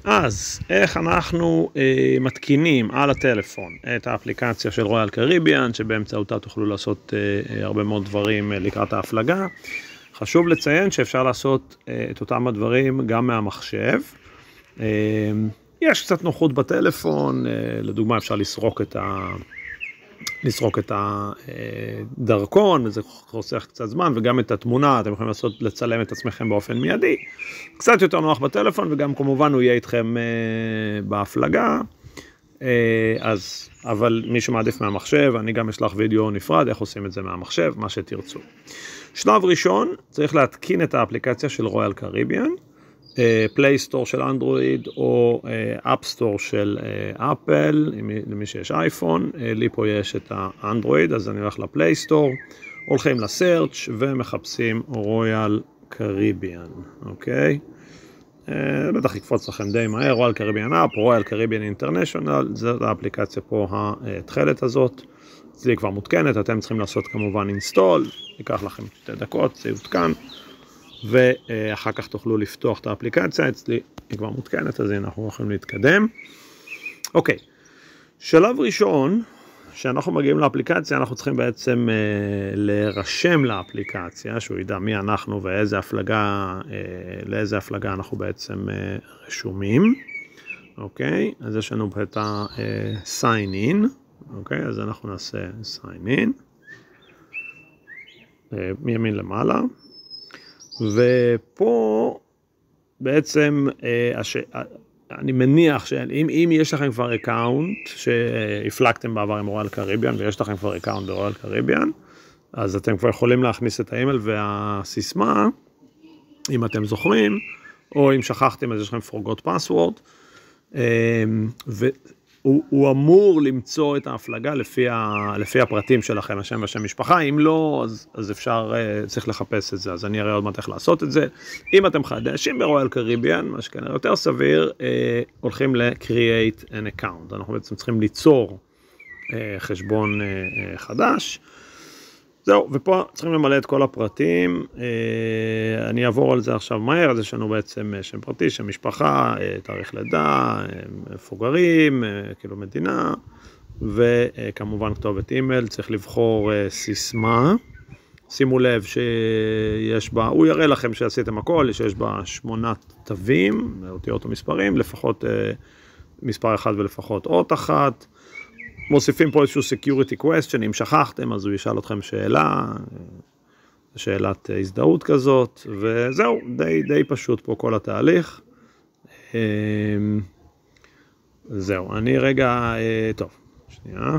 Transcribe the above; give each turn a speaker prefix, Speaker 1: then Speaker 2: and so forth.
Speaker 1: אז איך אנחנו מתקינים על הטלפון את האפליקציה של רויאל קריביאן, שבאמצעותה תוכלו לעשות הרבה מאוד דברים לקראת ההפלגה. חשוב לציין שאפשר לעשות את אותם הדברים גם מהמחשב. יש קצת נוחות בטלפון, לדוגמה אפשר לסרוק את הדרכון, זה חוסך קצת זמן, וגם את התמונה, אתם יכולים לצלם את עצמכם באופן מיידי. קצת יותר נוח בטלפון, וגם כמובן הוא יהיה איתכם בהפלגה. אבל מי שמעדיף מהמחשב, אני גם אשלח וידאו נפרד, איך עושים את זה מהמחשב, מה שתרצו. שלב ראשון, צריך להתקין את האפליקציה של רויאל קריביאן, פליי סטור של אנדרואיד או אפ סטור של אפל, למי שיש אייפון. לי פה יש את האנדרואיד, אז אני הולך לפליי סטור, הולכים לסרצ' ומחפשים רויאל קריביאן, אוקיי? בטח יקפוץ לכם די מהר, רויאל קריביאן אפ, רויאל קריביאן אינטרנשיונל, זאת האפליקציה פה התחלת הזאת, אצלי כבר מותקנת, אתם צריכים לעשות כמובן אינסטול, ייקח לכם 2 דקות, זה יותקן. ואחר כך תוכלו לפתוח את האפליקציה, אצלי היא כבר מותקנת, אז אנחנו יכולים להתקדם. אוקיי, שלב ראשון, שאנחנו מגיעים לאפליקציה, אנחנו צריכים בעצם להירשם לאפליקציה, שהוא ידע מי אנחנו ואיזה לאיזה הפלגה אנחנו בעצם רשומים. אוקיי, אז יש לנו את ה-sign in, אוקיי, אז אנחנו נעשה sign in, מימין למעלה. ופה בעצם אני מניח שאם יש לכם כבר אקאונט שהפלגתם בעבר עם רויאל קריביאן ויש לכם כבר אקאונט ברויאל קריביאן, אז אתם כבר יכולים להכניס את האימייל והסיסמה, אם אתם זוכרים, או אם שכחתם אז יש לכם forgot password, הוא אמור למצוא את ההפלגה לפי הפרטים שלכם, השם והשם משפחה. אם לא, אז אפשר, צריך לחפש את זה. אז אני אראה עוד מעט איך לעשות את זה. אם אתם חדשים ברויאל קריביאן, מה שכנראה יותר סביר, הולכים ל-create an account. אנחנו בעצם צריכים ליצור חשבון חדש. זהו, ופה צריכים למלא את כל הפרטים. אני אעבור על זה עכשיו מהר, אז יש לנו בעצם שם פרטי, שם משפחה, תאריך לידה, איפה גרים, כאילו מדינה, וכמובן כתובת אימייל, צריך לבחור סיסמה. שימו לב שיש בה, הוא יראה לכם שעשיתם הכל, שיש בה 8 תווים, אותיות ומספרים, לפחות מספר אחד ולפחות אות אחת. מוסיפים פה איזשהו security question, אם שכחתם אז הוא ישאל אתכם שאלת הזדהות כזאת, וזהו, די פשוט פה כל התהליך. זהו, אני רגע, טוב, שנייה.